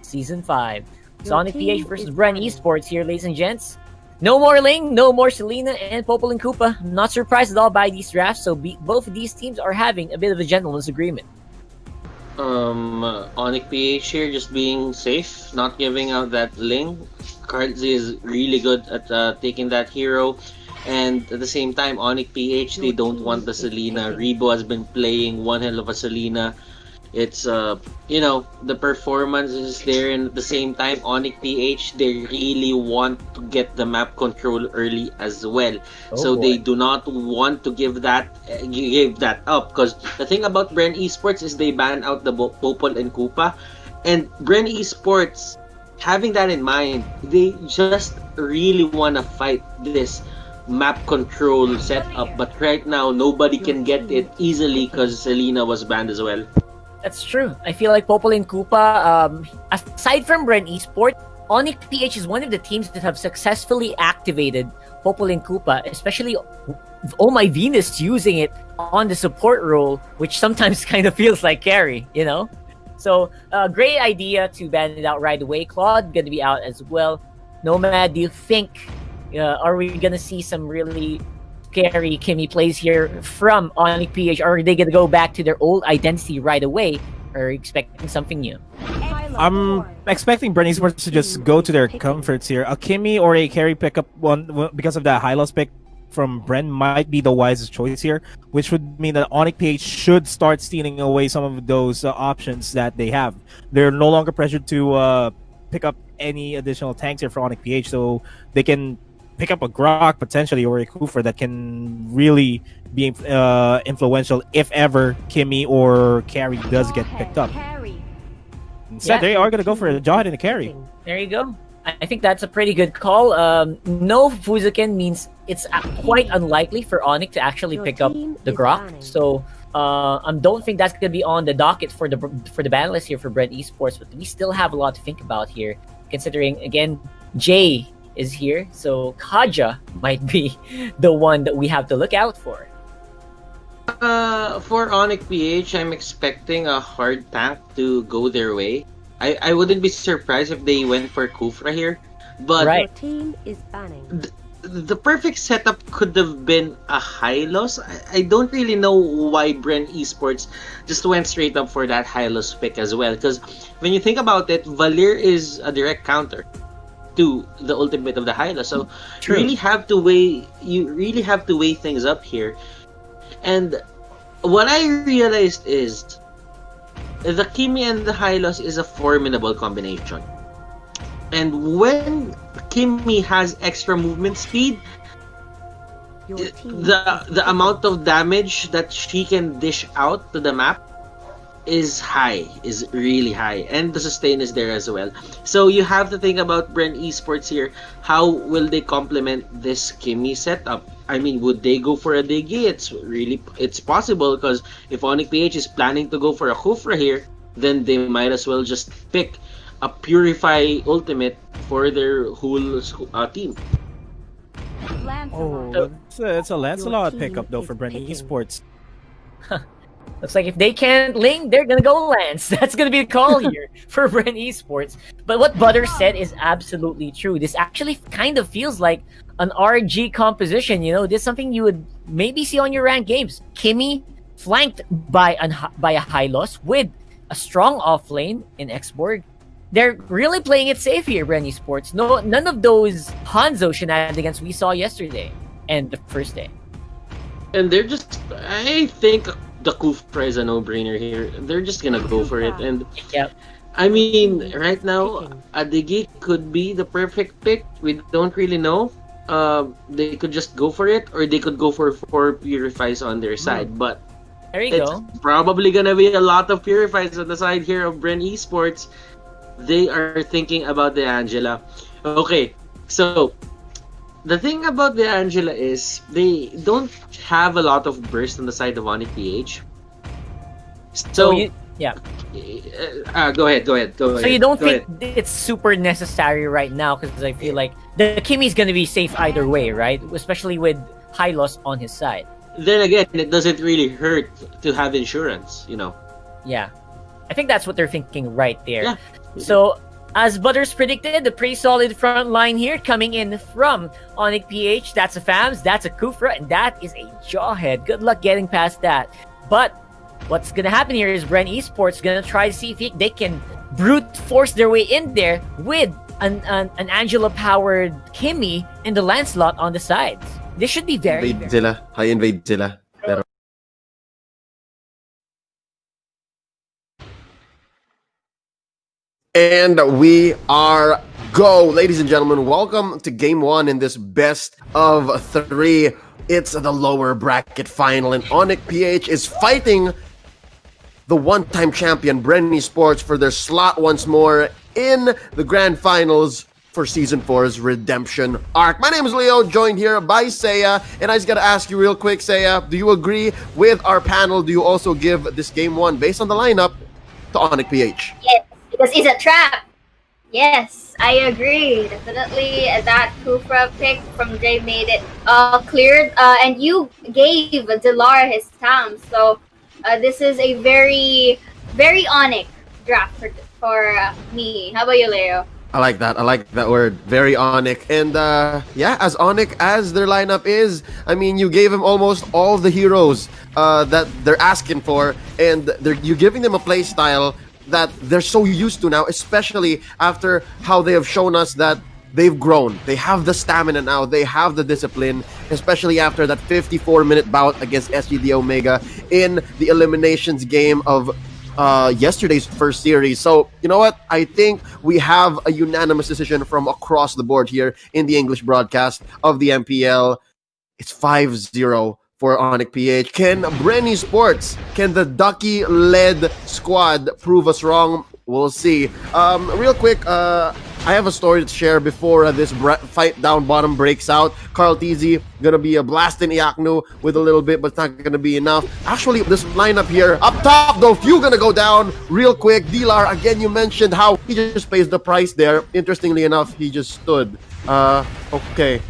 Season 5. Sonic PH versus BREN Esports here, ladies and gents. No more Ling, no more Selena, and Popol and Koopa. I'm not surprised at all by these drafts, so both of these teams are having a bit of a gentleman's agreement. ONIC PH here just being safe, not giving out that Ling. Cardzi is really good at taking that hero. And at the same time, ONIC PH, they don't want the Selena. Rebo has been playing one hell of a Selena. It's, the performance is there, and at the same time, ONIC PH, they really want to get the map control early as well. They do not want to give that up, because the thing about BREN Esports is they ban out the Popol and Koopa, and BREN Esports, having that in mind, they just really want to fight this map control setup, but right now nobody can get it easily because Selena was banned as well. That's true. I feel like Popol and Koopa, aside from BREN Esports, ONIC PH is one of the teams that have successfully activated Popol and Koopa, especially Oh My Venus using it on the support role, which sometimes kind of feels like carry, So, great idea to ban it out right away. Claude going to be out as well. Nomad, do you think, are we going to see some really scary Kimmy plays here from ONIC PH, or are they going to go back to their old identity right away, or are you expecting something new? I'm expecting BREN Esports to just go to their comforts here. A Kimmy or a carry pickup one because of that high loss pick from BREN might be the wisest choice here, which would mean that ONIC PH should start stealing away some of those options that they have. They're no longer pressured to pick up any additional tanks here for ONIC PH, so they can pick up a Grok potentially or a Kufra that can really be influential if ever Kimmy or carry does get picked up. Instead, they are going to go for a Jawhead and a carry. There you go. I think that's a pretty good call. No Fuzuken means it's quite unlikely for ONIC to actually pick up the Grok. So I don't think that's going to be on the docket for the ban list here for BREN Esports. But we still have a lot to think about here, considering, again, Jay is here. So Kaja might be the one that we have to look out for. For ONIC PH, I'm expecting a hard tank to go their way. I wouldn't be surprised if they went for Kufra here, but right. Team is banning. The perfect setup could have been a Hylos. I don't really know why BREN Esports just went straight up for that Hylos pick as well, because when you think about it, Valir is a direct counter to the ultimate of the Hylos, so you really have to weigh things up here. And what I realized is the Kimmy and the Hylos is a formidable combination. And when Kimmy has extra movement speed, the amount of damage that she can dish out to the map is really high, and the sustain is there as well. So you have to think about BREN Esports here. How will they complement this Kimmy setup? I mean, would they go for a Diggy? It's possible, because if ONIC PH is planning to go for a Kufra here, then they might as well just pick a Purify ultimate for their whole team. It's a Lancelot pickup though for BREN Esports. Looks like if they can't Ling, they're gonna go Lance. That's gonna be the call here for BREN Esports. But what Butter said is absolutely true. This actually kind of feels like an RG composition. This is something you would maybe see on your ranked games. Kimmy flanked by a Hylos with a strong offlane in Xborg. They're really playing it safe here, BREN Esports. None of those Hanzo shenanigans we saw yesterday and the first day. And they're just, I think the Kufra is a no-brainer here. They're just gonna go for it. And I mean, right now, Adigi could be the perfect pick. We don't really know. They could just go for it, or they could go for 4 Purifies on their side. But there you go. Probably gonna be a lot of Purifies on the side here of BREN Esports. They are thinking about the Angela. Okay, so the thing about the Angela is they don't have a lot of burst on the side of ONIC PH. So go ahead. So you don't think it's super necessary right now, because I feel like the Kimmy's gonna be safe either way, right? Especially with Hylos on his side. Then again, it doesn't really hurt to have insurance, Yeah, I think that's what they're thinking right there. Yeah. So As Butters predicted, the pretty solid front line here coming in from ONIC PH. That's a FAMS, that's a Kufra, and that is a Jawhead. Good luck getting past that. But what's gonna happen here is BREN Esports gonna try to see if they can brute force their way in there with an Angela-powered Kimmy and the Lancelot on the sides. This should be very, Invade sila. High invade sila. Pero and we are go, ladies and gentlemen. Welcome to game one in this best of three. It's the lower bracket final, and ONIC PH is fighting the one-time champion BREN Esports for their slot once more in the grand finals for Season 4's Redemption arc. My name is Leo, joined here by Seiya, and I just gotta ask you real quick, Seiya, do you agree with our panel? Do you also give this game one, based on the lineup, to ONIC PH? Yes, because it's a trap. Yes, I agree. Definitely that Kufra pick from Jay made it cleared. And you gave Delar his time. So this is a very, very ONIC draft for me. How about you, Leo? I like that. I like that word. Very ONIC. And yeah, as ONIC as their lineup is, I mean, you gave them almost all the heroes that they're asking for, and you're giving them a play style that they're so used to now, especially after how they have shown us that they've grown. They have the stamina now. They have the discipline, especially after that 54-minute bout against SGD Omega in the eliminations game of yesterday's first series. So, you know what? I think we have a unanimous decision from across the board here in the English broadcast of the MPL. It's 5-0 for ONIC PH. Can BREN Esports, can the Ducky-led squad prove us wrong? We'll see. Real quick, I have a story to share before this fight down bottom breaks out. Carl TZ gonna be blasting Iaknu with a little bit, but it's not gonna be enough. Actually, this lineup here, up top though, few gonna go down real quick. Dilar, again, you mentioned how he just pays the price there. Interestingly enough, he just stood. Okay.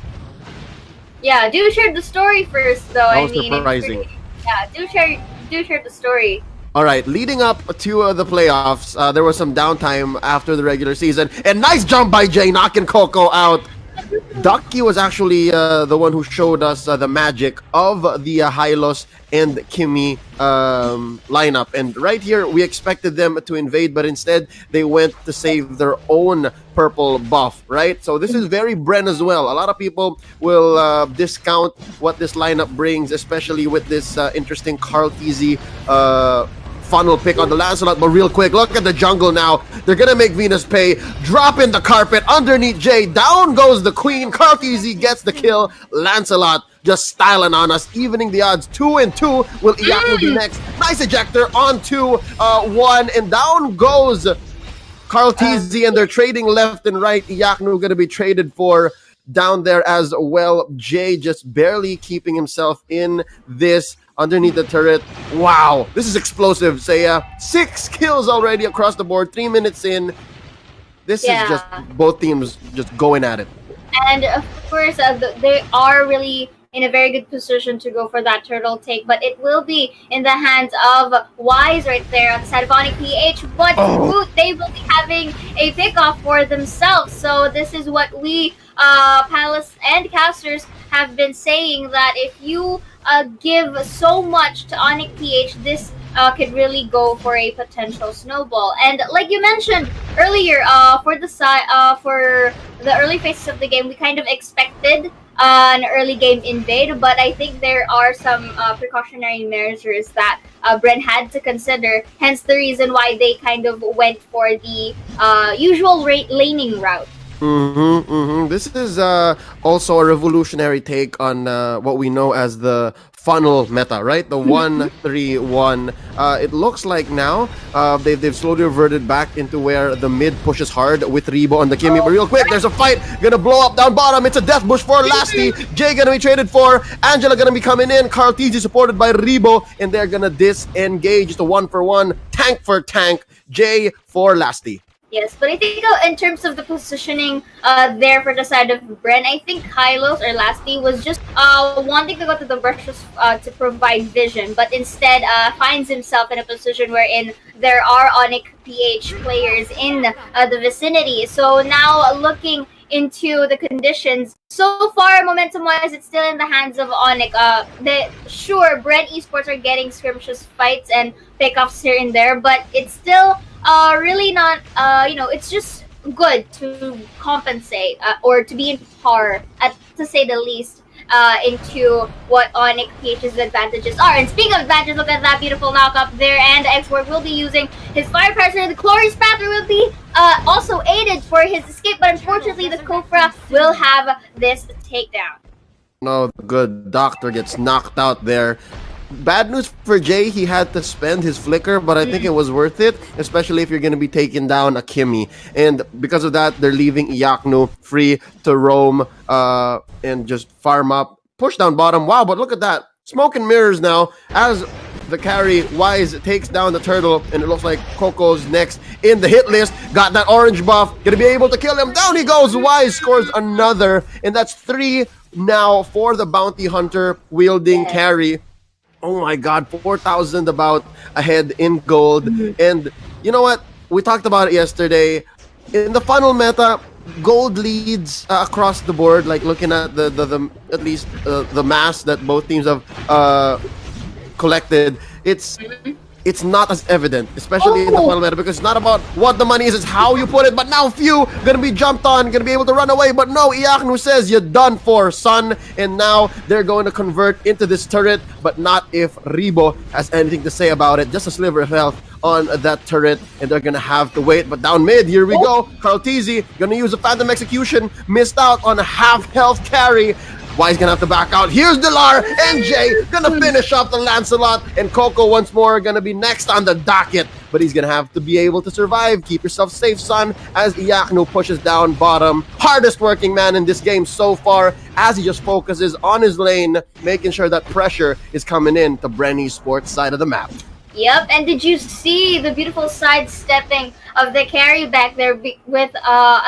Yeah, do share the story first, though. That was surprising. Yeah, do share the story. All right, leading up to the playoffs, there was some downtime after the regular season, and nice jump by Jay, knocking Coco out. Ducky was actually the one who showed us the magic of the Hylos and Kimmy lineup. And right here, we expected them to invade, but instead, they went to save their own purple buff, right? So this is very BREN as well. A lot of people will discount what this lineup brings, especially with this interesting Carl TZ funnel pick on the Lancelot. But real quick, look at the jungle now. They're gonna make Venus pay. Drop in the carpet underneath Jay. Down goes the queen. Carl TZ gets the kill. Lancelot just styling on us, evening the odds. 2-2. Will Iyaku be next? Nice ejector on 2-1, and down goes Carl TZ, and they're trading left and right. Iyaku gonna be traded for down there as well. Jay just barely keeping himself in this underneath the turret. Wow, this is explosive, Seiya. 6 kills already across the board, 3 minutes in. This is just both teams just going at it. And of course, they are really in a very good position to go for that turtle take, but it will be in the hands of Wise right there on the side of ONIC PH. But they will be having a pickoff for themselves. So this is what we panelists and casters have been saying, that if you give so much to ONIC PH, this could really go for a potential snowball. And like you mentioned earlier, for the early phases of the game, we kind of expected an early game invade, but I think there are some precautionary measures that BREN had to consider, hence the reason why they kind of went for the usual laning route. This is also a revolutionary take on what we know as the funnel meta, right? The 1-3-1. It looks like now they've slowly reverted back into where the mid pushes hard with Rebo on the Kimmy. But real quick, there's a fight gonna blow up down bottom. It's a death bush for Lasty. Jay gonna be traded for. Angela gonna be coming in. Carl TZ supported by Rebo, and they're gonna disengage. Just a 1-for-1, tank for tank. Jay for Lasty. Yes, but I think in terms of the positioning there for the side of Bren, I think Kylos or Lasty was just wanting to go to the brushes to provide vision, but instead finds himself in a position wherein there are ONIC PH players in the vicinity. So now looking into the conditions, so far momentum wise, it's still in the hands of ONIC. Sure, BREN Esports are getting skirmishes fights and pickups here and there, but it's still really not it's just good to compensate or to be in par to say the least into what ONIC PH's advantages are. And speaking of advantages, look at that beautiful knockup there, and Export will be using his fire pressure. The Glorious Panther will be also aided for his escape, but unfortunately the Kofra will have this takedown. No, the good doctor gets knocked out there. Bad news for Jay, he had to spend his flicker, but I think it was worth it, especially if you're going to be taking down a Kimmy. And because of that, they're leaving Iaknu free to roam and just farm up, push down bottom. Wow, but look at that. Smoke and mirrors now as the carry Wise takes down the turtle, and it looks like Coco's next in the hit list. Got that orange buff, gonna be able to kill him. Down he goes. Wise scores another, and that's 3 now for the bounty hunter wielding carry. Oh my god, 4,000 about ahead in gold. And you know what? We talked about it yesterday. In the funnel meta, gold leads across the board. Like looking at the at least the mass that both teams have collected, it's not as evident, especially in the funnel meta, because it's not about what the money is, it's how you put it. But now few gonna be jumped on, gonna be able to run away, but no, Iaknu says you're done for, son. And now they're going to convert into this turret, but not if Ribo has anything to say about it. Just a sliver of health on that turret, and they're gonna have to wait. But down mid, here we go. Carl Tizzy gonna use a Phantom Execution, missed out on a half health carry. Why's gonna have to back out. Here's Dilar and Jay gonna finish off the Lancelot, and Coco once more gonna be next on the docket, but he's gonna have to be able to survive. Keep yourself safe, son, as Iaknu pushes down bottom. Hardest working man in this game so far, as he just focuses on his lane, making sure that pressure is coming in to BREN Esports side of the map. Yep, and did you see the beautiful sidestepping of the carry back there with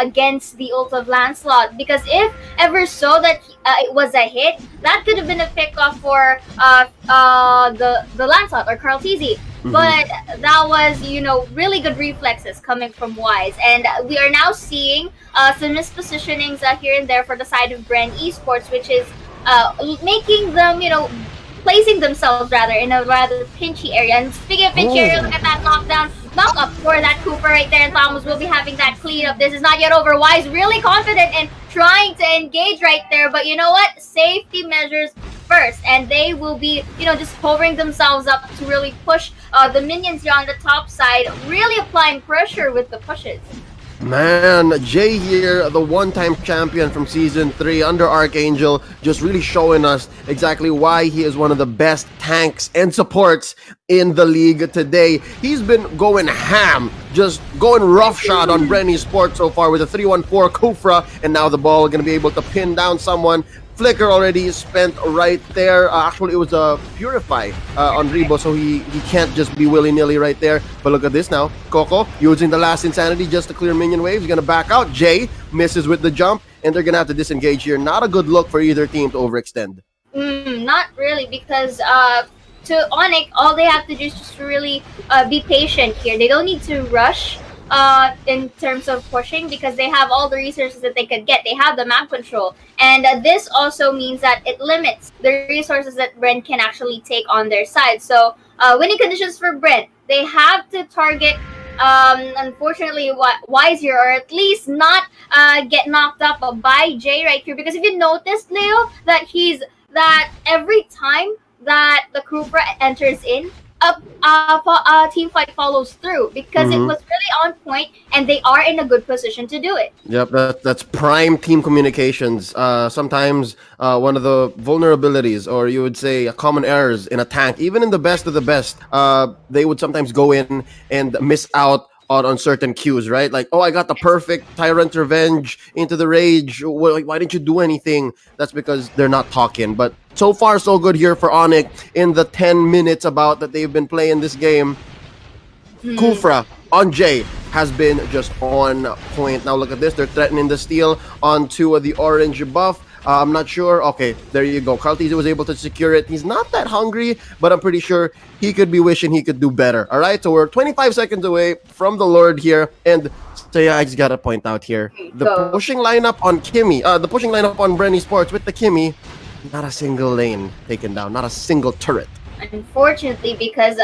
against the ult of Lancelot? Because if ever so that it was a hit, that could have been a pickoff for the Lancelot or Carl Tizzy. But that was, really good reflexes coming from Wise. And we are now seeing some mispositionings here and there for the side of BREN Esports, which is making them, placing themselves rather in a rather pinchy area. And speaking of pinchy area, look at that knock up for that Cooper right there, and Thomas will be having that clean up. This is not yet over. Wise really confident in trying to engage right there, but you know what? Safety measures first, and they will be, just hovering themselves up to really push the minions here on the top side, really applying pressure with the pushes. Man, Jay here, the one-time champion from Season 3 under Archangel, just really showing us exactly why he is one of the best tanks and supports in the league today. He's been going ham, just going roughshod on BREN Esports so far with a 3-1-4 Kufra, and now the ball going to be able to pin down someone. Flicker already spent right there. Actually, it was a Purify on Rebo, so he can't just be willy-nilly right there. But look at this now. Coco using the last Insanity just to clear minion waves. He's going to back out. Jay misses with the jump, and they're going to have to disengage here. Not a good look for either team to overextend. Not really, because to ONIC, all they have to do is just really be patient here. They don't need to rush in terms of pushing, because they have all the resources that they could get. They have the map control, and this also means that it limits the resources that BREN can actually take on their side. So winning conditions for BREN, they have to target unfortunately Wise here, or at least not get knocked up by Jay right here, because if you noticed, Leo, that every time that the Kufra enters in, a team fight follows through, because it was really on point, and they are in a good position to do it. Yep, that's prime team communications. Sometimes one of the vulnerabilities, or you would say common errors in a tank, even in the best of the best, they would sometimes go in and miss out on certain cues, right? Like, oh, I got the perfect Tyrant Revenge into the Rage. Why didn't you do anything? That's because they're not talking. But so far, so good here for ONIC in the 10 minutes about that they've been playing this game. Kufra on Jay. has been just on point. Now look at this. They're threatening the steal onto the orange buff. I'm not sure. Okay, there you go. Carltese was able to secure it. He's not that hungry, but I'm pretty sure he could be wishing he could do better. All right, so we're 25 seconds away from the Lord here. And so yeah, I just got to point out here, the pushing lineup on Kimmy, the pushing lineup on BREN eSports with the Kimmy, not a single lane taken down, not a single turret. Unfortunately, because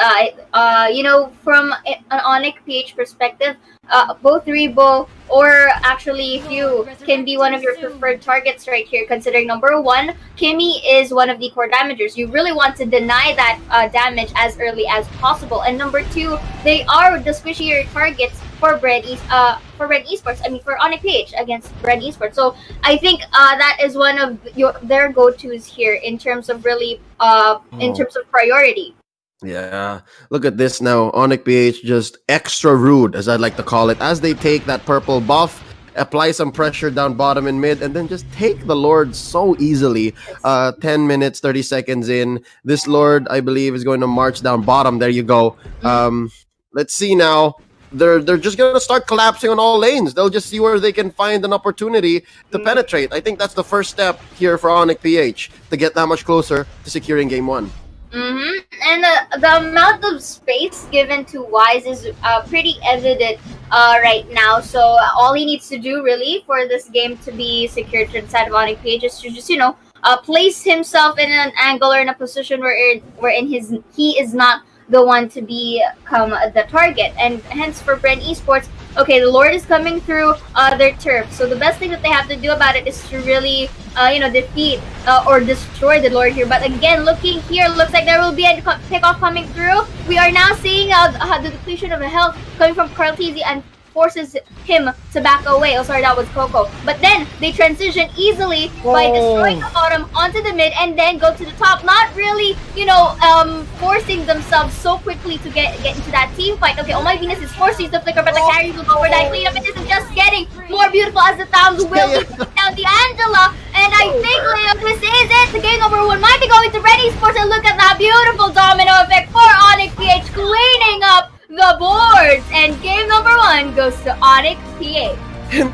from an ONIC PH perspective, both Rebo or actually Few can be one of your preferred targets right here, considering number one, Kimmy is one of the core damagers. You really want to deny that damage as early as possible. And number two, they are the squishier targets for BREN eSports. I mean, for ONIC PH against BREN eSports. So I think that is one of their go-tos here in terms of really in terms of priority. Yeah, look at this now. ONIC PH just extra rude, as I'd like to call it, as they take that purple buff, apply some pressure down bottom and mid, and then just take the Lord so easily. 10 minutes, 30 seconds in. This Lord, I believe, is going to march down bottom. There you go. Let's see now. They're just going to start collapsing on all lanes. They'll just see where they can find an opportunity to penetrate. I think that's the first step here for ONIC PH to get that much closer to securing game one. And the amount of space given to Wise is pretty evident right now. So all he needs to do really for this game to be secured inside of ONIC PH is to just place himself in an angle or in a position wherein he is not the one to become the target. And hence for BREN eSports, okay, the Lord is coming through their turf. So the best thing that they have to do about it is to really, defeat or destroy the Lord here. But again, looking here, looks like there will be a pickoff coming through. We are now seeing the depletion of health coming from Carltese and forces him to back away. Oh, sorry, that was Coco. But then they transition easily by destroying the bottom onto the mid and then go to the top. Not really, forcing themselves so quickly to get into that team fight. Okay, oh my Venus is forcing the flicker, but the carry will go for that cleanup. And this is just getting more beautiful as the Towns will be down the Angela. And I think, Leo, this is it. The game number one might be going to BREN eSports, and look at that beautiful domino effect for ONIC PH cleaning up the boards, and game number one goes to ONIC PH.